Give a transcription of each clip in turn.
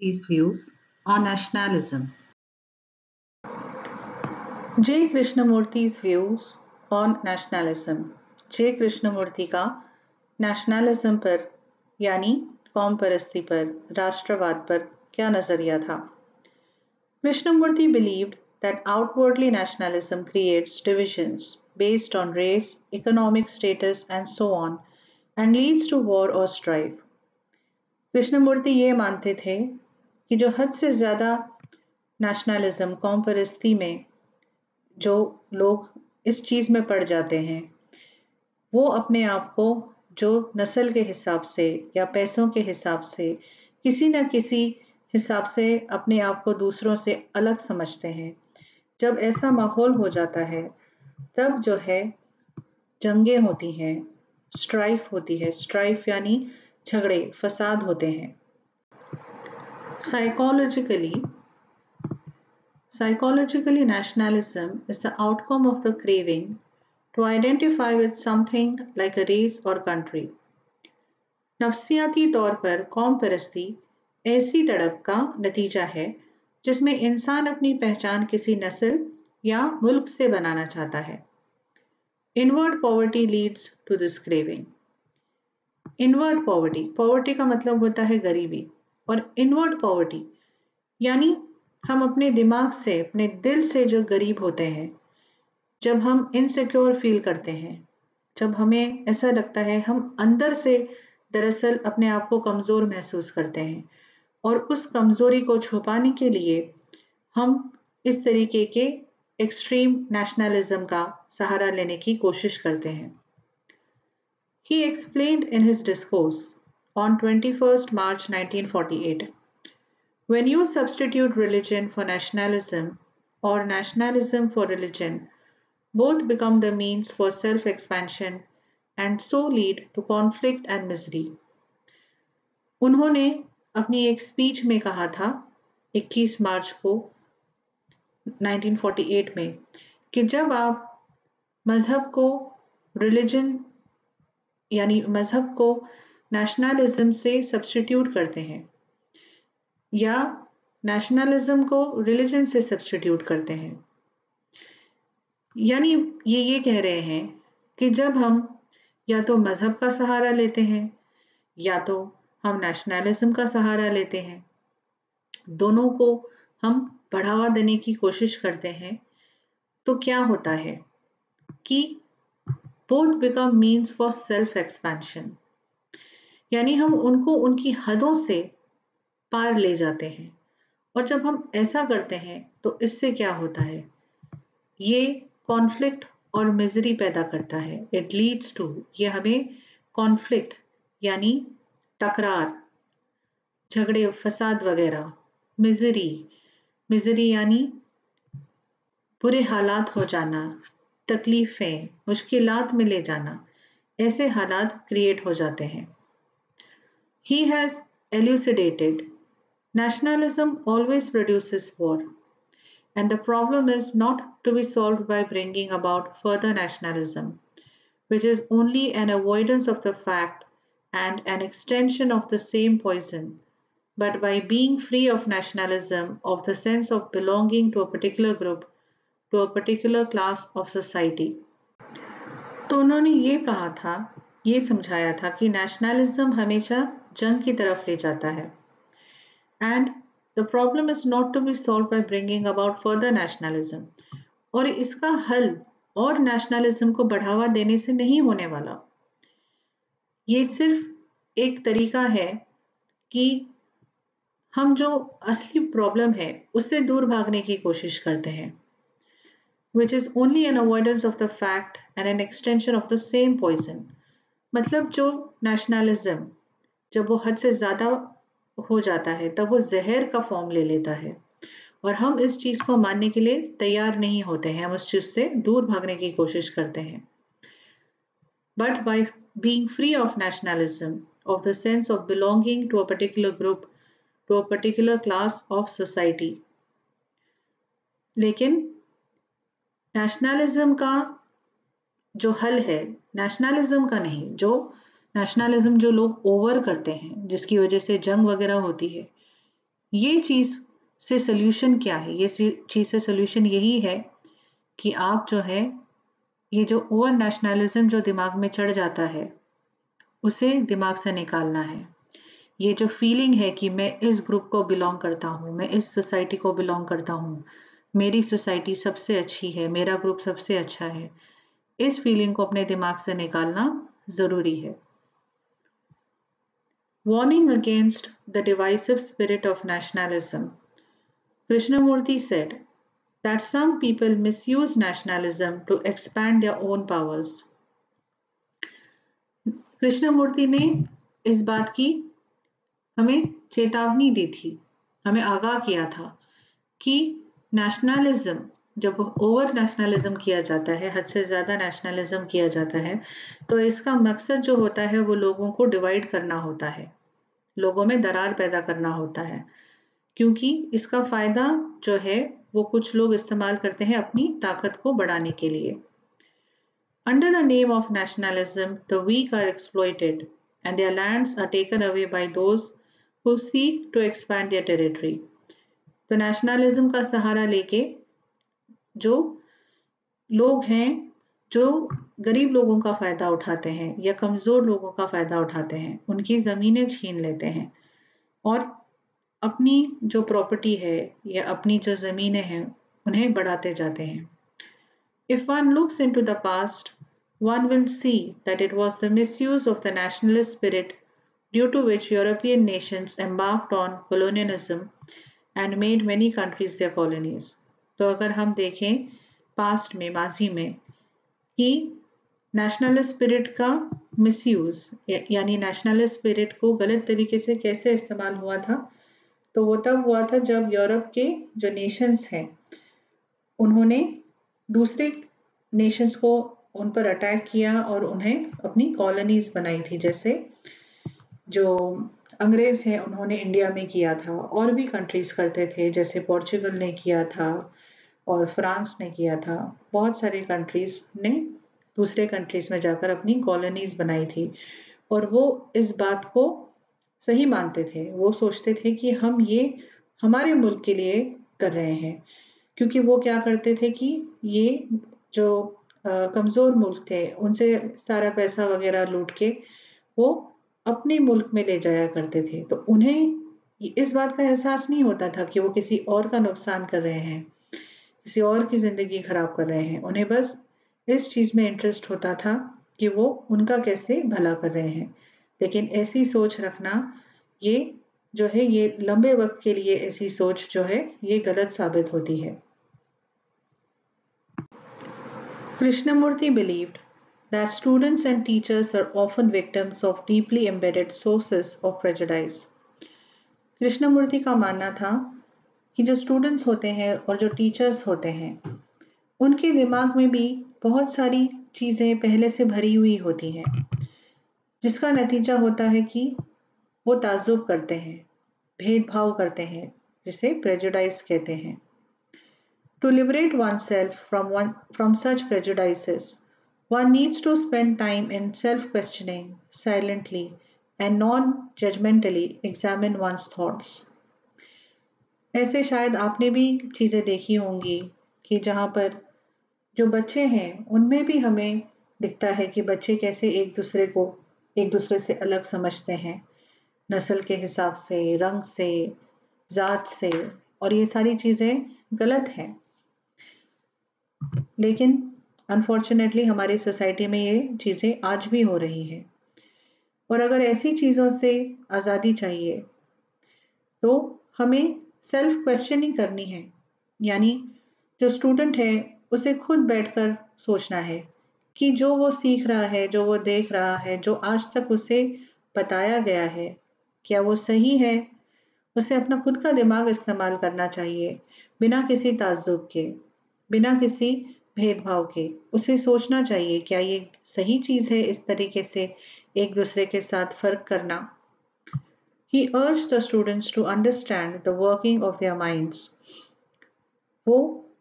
Krishnamurti's views on nationalism. J. Krishnamurti's views on nationalism. J. Krishnamurti का nationalism पर यानी कौम परस्ती पर, राष्ट्रवाद पर क्या नजरिया था? Krishnamurti believed that outwardly nationalism creates divisions based on race, economic status, and so on, and leads to war or strife. Krishnamurthy ये मानते थे कि जो हद से ज़्यादा नेशनलिज्म कौम परस्ती में जो लोग इस चीज़ में पड़ जाते हैं वो अपने आप को जो नस्ल के हिसाब से या पैसों के हिसाब से किसी न किसी हिसाब से अपने आप को दूसरों से अलग समझते हैं। जब ऐसा माहौल हो जाता है तब जो है जंगें होती हैं, स्ट्राइफ होती है। स्ट्राइफ यानी झगड़े, फसाद होते हैं। Psychologically, nationalism is the outcome of the craving to identify with something like a race or country. नफ्सियाती तौर पर कौम परस्ती ऐसी तड़प का नतीजा है जिसमें इंसान अपनी पहचान किसी नस्ल या मुल्क से बनाना चाहता है। Inward poverty leads to this craving. Inward poverty का मतलब होता है गरीबी, और inward poverty यानी हम अपने दिमाग से, अपने दिल से जो गरीब होते हैं, जब हम इनसिक्योर फील करते हैं, जब हमें ऐसा लगता है हम अंदर से दरअसल अपने आप को कमज़ोर महसूस करते हैं और उस कमज़ोरी को छुपाने के लिए हम इस तरीके के एक्सट्रीम नेशनलिज्म का सहारा लेने की कोशिश करते हैं। He explained in his discourse on 21st March 1948, when you substitute religion for nationalism or nationalism for religion, both become the means for self-expansion and so lead to conflict and misery. उन्होंने अपनी एक speech में कहा था 21 मार्च को 1948 में कि जब आप मज़हब को रिलीजन यानी मज़हब को नेशनलिज्म से सब्स्टिट्यूट करते हैं या नेशनलिज्म को रिलीजन से सब्स्टिट्यूट करते हैं, यानी ये कह रहे हैं कि जब हम या तो मज़हब का सहारा लेते हैं या तो हम नेशनलिज्म का सहारा लेते हैं, दोनों को हम बढ़ावा देने की कोशिश करते हैं, तो क्या होता है कि both become means for self expansion, यानी हम उनको उनकी हदों से पार ले जाते हैं। और जब हम ऐसा करते हैं तो इससे क्या होता है, ये कॉन्फ्लिक्ट और मिजरी पैदा करता है। इट लीड्स टू, ये हमें कॉन्फ्लिक्ट यानी टकरार, झगड़े, फसाद वगैरह, मिजरी यानी बुरे हालात हो जाना, तकलीफ़ें, मुश्किलात में ले जाना, ऐसे हालात क्रिएट हो जाते हैं। He has elucidated, nationalism always produces war, and the problem is not to be solved by bringing about further nationalism, which is only an avoidance of the fact and an extension of the same poison, but by being free of nationalism, of the sense of belonging to a particular group, to a particular class of society. तो उन्होंने ये कहा था, ये समझाया था कि nationalism हमेशा जंग की तरफ ले जाता है, and the problem is not to be solve by bringing about further nationalism, और इसका हल और नेशनलिज्म को बढ़ावा देने से नहीं होने वाला। ये सिर्फ एक तरीका है कि हम जो असली प्रॉब्लम है उससे दूर भागने की कोशिश करते हैं, which is only an avoidance of the fact and an extension of the same poison. मतलब जो नेशनलिज्म जब वो हद से ज़्यादा हो जाता है तब वो जहर का फॉर्म ले लेता है और हम इस चीज़ को मानने के लिए तैयार नहीं होते हैं, हम उस चीज़ से दूर भागने की कोशिश करते हैं। But by being free of nationalism, of the sense of belonging to a particular group, to a particular class of society, लेकिन नेशनलिज्म का जो हल है, नेशनलिज्म का नहीं, जो नेशनलिज्म जो लोग ओवर करते हैं जिसकी वजह से जंग वगैरह होती है, ये चीज़ से सोल्यूशन क्या है? ये चीज़ से सोल्यूशन यही है कि आप जो है, ये जो ओवर नेशनलिज्म जो दिमाग में चढ़ जाता है, उसे दिमाग से निकालना है। ये जो फीलिंग है कि मैं इस ग्रुप को बिलोंग करता हूँ, मैं इस सोसाइटी को बिलोंग करता हूँ, मेरी सोसाइटी सबसे अच्छी है, मेरा ग्रुप सबसे अच्छा है, इस फीलिंग को अपने दिमाग से निकालना ज़रूरी है। Warning against the divisive spirit of nationalism. Krishnamurti said that some people misuse nationalism to expand their own powers. Krishnamurthy ने इस बात की हमें चेतावनी दी थी, हमें आगाह किया था कि नेशनलिज्म, जब ओवर नेशनलिज्म किया जाता है, हद से ज़्यादा नेशनलिज्म किया जाता है, तो इसका मकसद जो होता है वो लोगों को डिवाइड करना होता है, लोगों में दरार पैदा करना होता है, क्योंकि इसका फ़ायदा जो है वो कुछ लोग इस्तेमाल करते हैं अपनी ताकत को बढ़ाने के लिए। Under the name of nationalism, the weak are exploited and their lands are taken away by those who seek to expand their territory. तो नेशनलिज्म का सहारा लेके जो लोग हैं, जो गरीब लोगों का फ़ायदा उठाते हैं या कमज़ोर लोगों का फ़ायदा उठाते हैं, उनकी ज़मीनें छीन लेते हैं और अपनी जो प्रॉपर्टी है या अपनी जो ज़मीनें हैं, उन्हें बढ़ाते जाते हैं। If one looks into the past, one will see that it was the misuse of the nationalist spirit due to which European nations embarked on colonialism and made many countries their colonies. तो अगर हम देखें past में, माजी में, कि nationalist spirit का misuse यानी नेशनलिस्ट स्पिरिट को गलत तरीके से कैसे इस्तेमाल हुआ था, तो वो तब हुआ था जब यूरोप के जो नेशंस हैं, उन्होंने दूसरे नेशंस को उन पर अटैक किया और उन्हें अपनी कॉलोनीज बनाई थी। जैसे जो अंग्रेज़ हैं उन्होंने इंडिया में किया था, और भी कंट्रीज़ करते थे, जैसे पोर्चुगल ने किया था और फ्रांस ने किया था। बहुत सारे कंट्रीज़ ने दूसरे कंट्रीज़ में जाकर अपनी कॉलोनीज़ बनाई थी और वो इस बात को सही मानते थे। वो सोचते थे कि हम ये हमारे मुल्क के लिए कर रहे हैं, क्योंकि वो क्या करते थे कि ये जो कमज़ोर मुल्क थे उनसे सारा पैसा वगैरह लूट के वो अपने मुल्क में ले जाया करते थे। तो उन्हें इस बात का एहसास नहीं होता था कि वो किसी और का नुकसान कर रहे हैं, किसी और की ज़िंदगी ख़राब कर रहे हैं। उन्हें बस इस चीज़ में इंटरेस्ट होता था कि वो उनका कैसे भला कर रहे हैं। लेकिन ऐसी सोच रखना, ये जो है, ये लंबे वक्त के लिए ऐसी सोच जो है ये गलत साबित होती है। Krishnamurti believed that students and teachers are often victims of deeply embedded sources of prejudice. Krishnamurthy का मानना था कि जो स्टूडेंट्स होते हैं और जो टीचर्स होते हैं, उनके दिमाग में भी बहुत सारी चीज़ें पहले से भरी हुई होती हैं, जिसका नतीजा होता है कि वो ताज्जुब करते हैं, भेदभाव करते हैं, जिसे प्रेजुडाइज कहते हैं। To liberate oneself from such prejudices, one needs to spend time in self-questioning, silently, and non-judgmentally examine one's thoughts. ऐसे शायद आपने भी चीज़ें देखी होंगी कि जहाँ पर जो बच्चे हैं उनमें भी हमें दिखता है कि बच्चे कैसे एक दूसरे से अलग समझते हैं, नस्ल के हिसाब से, रंग से, ज़ात से, और ये सारी चीज़ें गलत हैं। लेकिन अनफॉर्चुनेटली हमारी सोसाइटी में ये चीज़ें आज भी हो रही हैं। और अगर ऐसी चीज़ों से आज़ादी चाहिए तो हमें सेल्फ क्वेश्चनिंग करनी है, यानी जो स्टूडेंट है उसे खुद बैठकर सोचना है कि जो वो सीख रहा है, जो वो देख रहा है, जो आज तक उसे बताया गया है, क्या वो सही है। उसे अपना खुद का दिमाग इस्तेमाल करना चाहिए, बिना किसी ताज्जुब के, बिना किसी भेदभाव के। उसे सोचना चाहिए क्या ये सही चीज़ है इस तरीके से एक दूसरे के साथ फ़र्क करना। He urged the students to understand the working of their minds. वो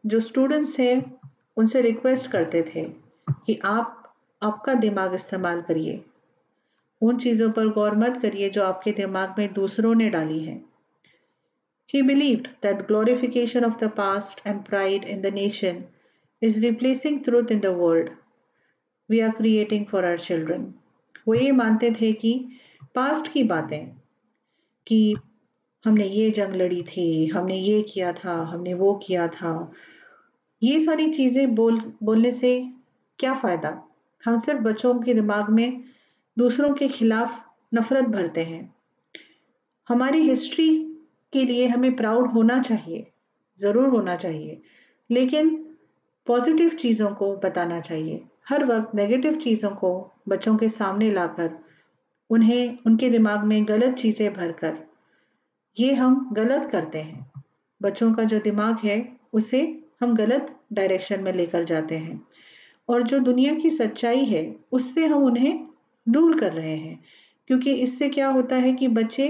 जो स्टूडेंट्स हैं उनसे रिक्वेस्ट करते थे कि आप आपका दिमाग इस्तेमाल करिए, उन चीज़ों पर गौर मत करिए जो आपके दिमाग में दूसरों ने डाली हैं। He believed that glorification of the past and pride in the nation is replacing truth in the world we are creating for our children. वो ये मानते थे कि पास्ट की बातें, कि हमने ये जंग लड़ी थी, हमने ये किया था, हमने वो किया था, ये सारी चीज़ें बोलने से क्या फ़ायदा? हम सिर्फ बच्चों के दिमाग में दूसरों के खिलाफ नफ़रत भरते हैं। हमारी हिस्ट्री के लिए हमें प्राउड होना चाहिए, ज़रूर होना चाहिए, लेकिन पॉजिटिव चीज़ों को बताना चाहिए। हर वक़्त नेगेटिव चीज़ों को बच्चों के सामने लाकर उन्हें उनके दिमाग में गलत चीज़ें भरकर ये हम गलत करते हैं। बच्चों का जो दिमाग है उसे हम गलत डायरेक्शन में लेकर जाते हैं और जो दुनिया की सच्चाई है उससे हम उन्हें दूर कर रहे हैं, क्योंकि इससे क्या होता है कि बच्चे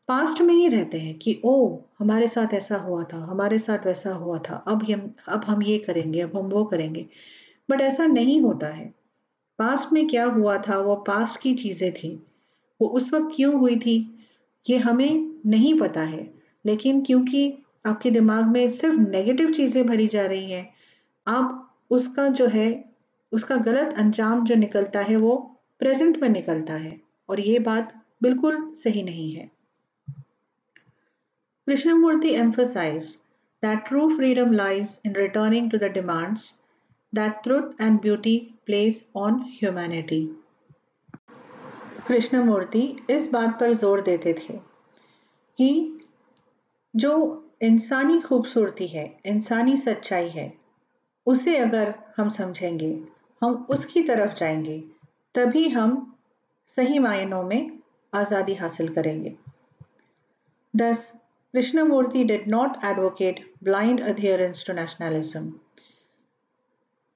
पास्ट में ही रहते हैं कि ओ हमारे साथ ऐसा हुआ था, हमारे साथ वैसा हुआ था, अब हम ये करेंगे, अब हम वो करेंगे। बट ऐसा नहीं होता है। पास्ट में क्या हुआ था वो पास्ट की चीज़ें थी, वो उस वक्त क्यों हुई थी ये हमें नहीं पता है, लेकिन क्योंकि आपके दिमाग में सिर्फ नेगेटिव चीज़ें भरी जा रही हैं, आप उसका जो है उसका गलत अंजाम जो निकलता है वो प्रेजेंट में निकलता है और ये बात बिल्कुल सही नहीं है। Krishnamurti emphasized that true freedom lies in returning to the demands that truth and beauty place on humanity. Krishnamurthy इस बात पर जोर देते थे कि जो इंसानी खूबसूरती है, इंसानी सच्चाई है, उसे अगर हम समझेंगे, हम उसकी तरफ जाएंगे, तभी हम सही मायनों में आज़ादी हासिल करेंगे। Thus, Krishnamurti did not advocate blind adherence to nationalism.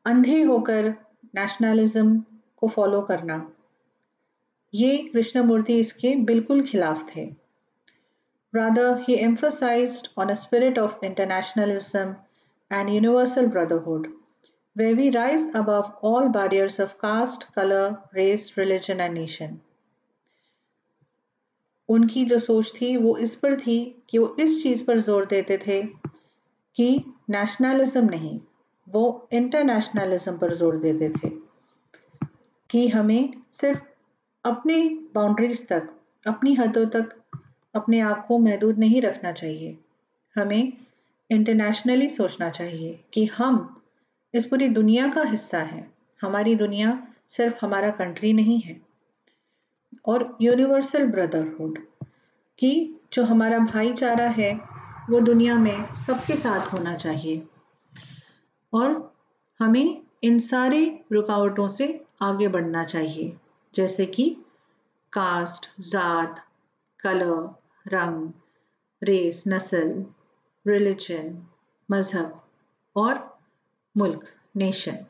अंधे होकर नेशनलिज्म को फॉलो करना, ये कृष्णमूर्ति इसके बिल्कुल खिलाफ थे। Rather, he emphasized on a spirit of internationalism and universal brotherhood, where we rise above all barriers of caste, color, race, religion and nation. उनकी जो सोच थी वो इस पर थी कि वो इस चीज़ पर जोर देते थे कि नेशनलिज्म नहीं, वो इंटरनेशनलिज्म पर जोर देते थे कि हमें सिर्फ अपने बाउंड्रीज तक, अपनी हदों तक अपने आप को महदूद नहीं रखना चाहिए। हमें इंटरनेशनली सोचना चाहिए कि हम इस पूरी दुनिया का हिस्सा हैं। हमारी दुनिया सिर्फ हमारा कंट्री नहीं है। और यूनिवर्सल ब्रदरहुड कि जो हमारा भाईचारा है वो दुनिया में सबके साथ होना चाहिए और हमें इन सारे रुकावटों से आगे बढ़ना चाहिए, जैसे कि कास्ट, जात, कलर, रंग, रेस, नस्ल, रिलीजन, मजहब और मुल्क, नेशन।